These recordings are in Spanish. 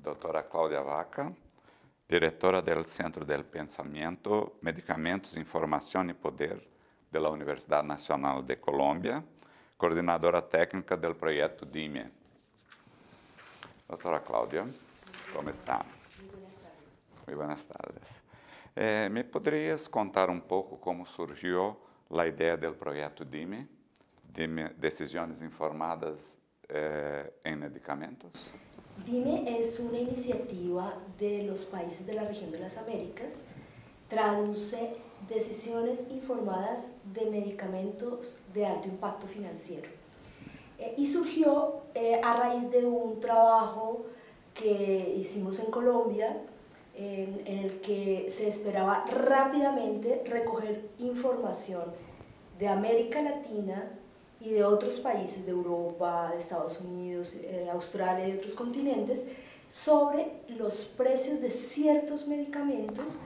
Doutora Cláudia Vaca, diretora del Centro del Pensamiento, Medicamentos, Información y Poder de la Universidad Nacional de Colombia, coordinadora técnica del proyecto DIME. Doutora Cláudia, como está? Muy buenas tardes. ¿Me podrías contar un poco cómo surgió la idea del proyecto DIME, Decisiones Informadas en Medicamentos? DIME es una iniciativa de los países de la región de las Américas, traduce decisiones informadas de medicamentos de alto impacto financiero. Y surgió a raíz de un trabajo que hicimos en Colombia, en el que se esperaba rápidamente recoger información de América Latina y de otros países de Europa, de Estados Unidos, Australia y otros continentes sobre los precios de ciertos medicamentos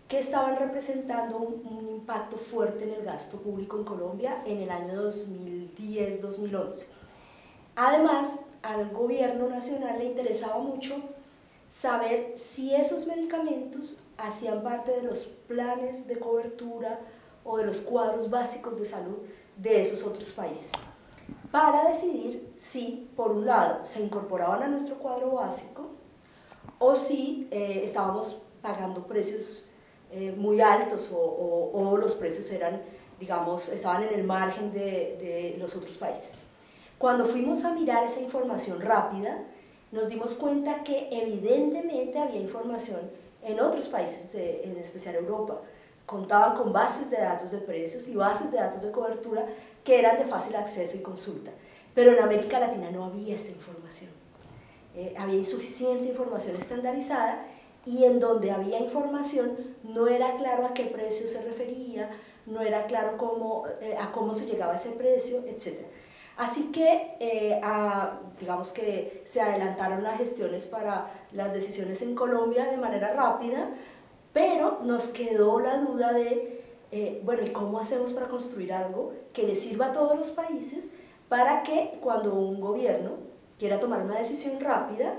que estaban representando un impacto fuerte en el gasto público en Colombia en el año 2010-2011. Además, al gobierno nacional le interesaba mucho saber si esos medicamentos hacían parte de los planes de cobertura o de los cuadros básicos de salud de esos otros países, para decidir si, por un lado, se incorporaban a nuestro cuadro básico o si estábamos pagando precios muy altos o los precios eran, digamos, estaban en el margen de los otros países. Cuando fuimos a mirar esa información rápida, nos dimos cuenta que evidentemente había información en otros países, en especial Europa. Contaban con bases de datos de precios y bases de datos de cobertura que eran de fácil acceso y consulta. Pero en América Latina no había esta información. Había insuficiente información estandarizada y en donde había información no era claro a qué precio se refería, no era claro a cómo se llegaba a ese precio, etc. Así que, digamos que se adelantaron las gestiones para las decisiones en Colombia de manera rápida, pero nos quedó la duda de, bueno, ¿y cómo hacemos para construir algo que le sirva a todos los países para que cuando un gobierno quiera tomar una decisión rápida,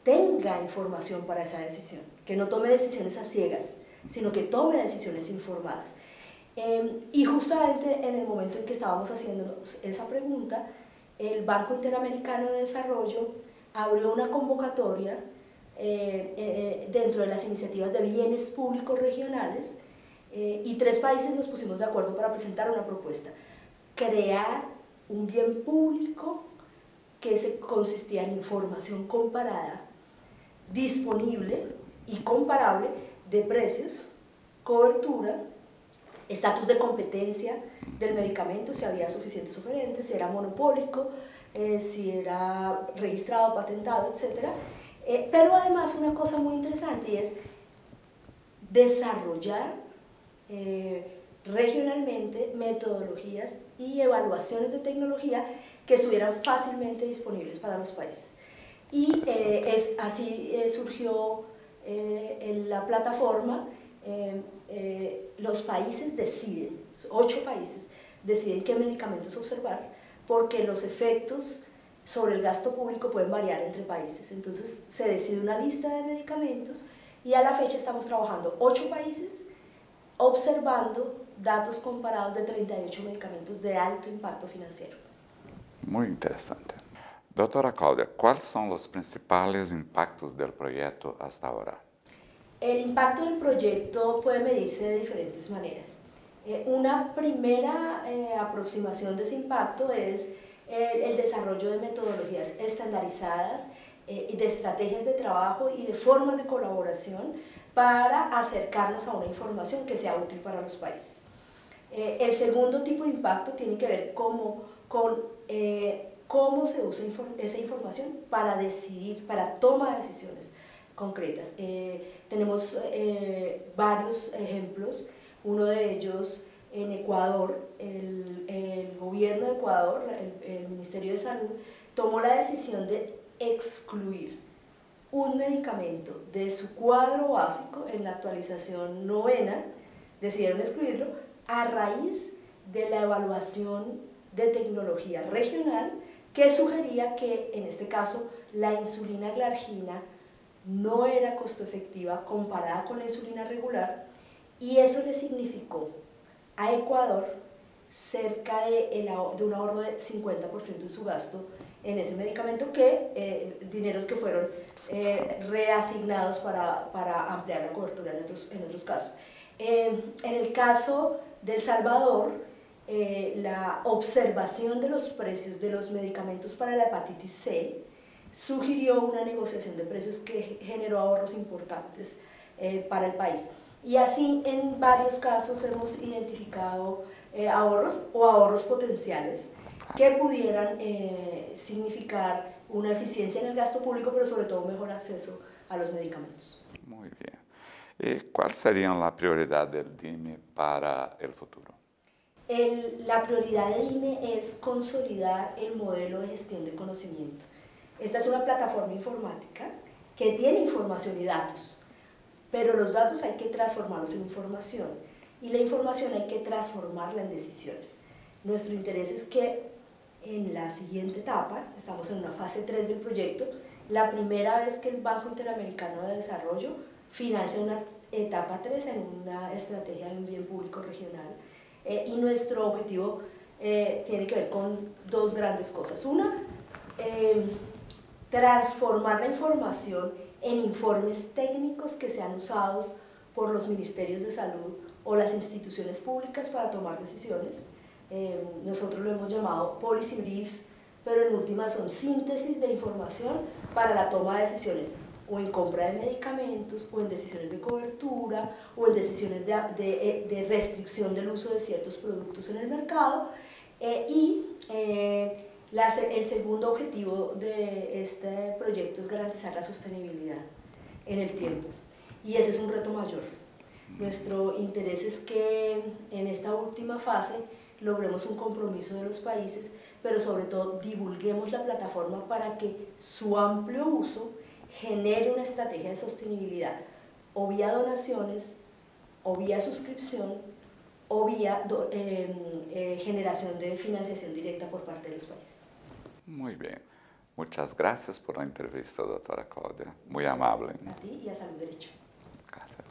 tenga información para esa decisión, que no tome decisiones a ciegas, sino que tome decisiones informadas? Y justamente en el momento en que estábamos haciéndonos esa pregunta, el Banco Interamericano de Desarrollo abrió una convocatoria dentro de las iniciativas de bienes públicos regionales y 3 países nos pusimos de acuerdo para presentar una propuesta: crear un bien público que consistía en información comparada, disponible y comparable de precios, cobertura, estatus de competencia del medicamento, si había suficientes oferentes, si era monopólico, si era registrado, patentado, etc. Pero además una cosa muy interesante, y es desarrollar regionalmente metodologías y evaluaciones de tecnología que estuvieran fácilmente disponibles para los países. Y así surgió la plataforma. Los países deciden, 8 países deciden qué medicamentos observar, porque los efectos sobre el gasto público pueden variar entre países. Entonces se decide una lista de medicamentos y a la fecha estamos trabajando 8 países observando datos comparados de 38 medicamentos de alto impacto financiero. Muy interesante. Doutora Cláudia, ¿cuáles son los principales impactos del proyecto hasta ahora? El impacto del proyecto puede medirse de diferentes maneras. Una primera aproximación de ese impacto es el desarrollo de metodologías estandarizadas y de estrategias de trabajo y de formas de colaboración para acercarnos a una información que sea útil para los países. El segundo tipo de impacto tiene que ver con cómo se usa esa información para decidir, para toma de decisiones concretas. Tenemos varios ejemplos. Uno de ellos en Ecuador, el gobierno de Ecuador, el Ministerio de Salud, tomó la decisión de excluir un medicamento de su cuadro básico en la actualización 9ª, decidieron excluirlo a raíz de la evaluación de tecnología regional que sugería que, en este caso, la insulina glargina no era costo efectiva comparada con la insulina regular, y eso le significó a Ecuador cerca de un ahorro de 50% en su gasto en ese medicamento, dineros que fueron reasignados para ampliar la cobertura en otros casos. En el caso de El Salvador, la observación de los precios de los medicamentos para la hepatitis C sugirió una negociación de precios que generó ahorros importantes para el país. Y así en varios casos hemos identificado ahorros potenciales que pudieran significar una eficiencia en el gasto público, pero sobre todo un mejor acceso a los medicamentos. Muy bien. ¿Cuál sería la prioridad del DIME para el futuro? La prioridad del DIME es consolidar el modelo de gestión de conocimiento. Esta es una plataforma informática que tiene información y datos, pero los datos hay que transformarlos en información y la información hay que transformarla en decisiones. Nuestro interés es que en la siguiente etapa, estamos en una fase 3 del proyecto, la primera vez que el Banco Interamericano de Desarrollo financia una etapa 3 en una estrategia de un bien público regional, y nuestro objetivo tiene que ver con dos grandes cosas. Una, transformar la información en informes técnicos que sean usados por los ministerios de salud o las instituciones públicas para tomar decisiones. Nosotros lo hemos llamado policy briefs, pero en últimas son síntesis de información para la toma de decisiones, o en compra de medicamentos, o en decisiones de cobertura, o en decisiones de restricción del uso de ciertos productos en el mercado. El segundo objetivo de este proyecto es garantizar la sostenibilidad en el tiempo, y ese es un reto mayor. Nuestro interés es que en esta última fase logremos un compromiso de los países, pero sobre todo divulguemos la plataforma para que su amplio uso genere una estrategia de sostenibilidad, o vía donaciones, o vía suscripción, o vía generación de financiación directa por parte de los países. Muy bien. Muchas gracias por la entrevista, doctora Claudia. Muy amable. A ti y a Salud Derecho. Gracias.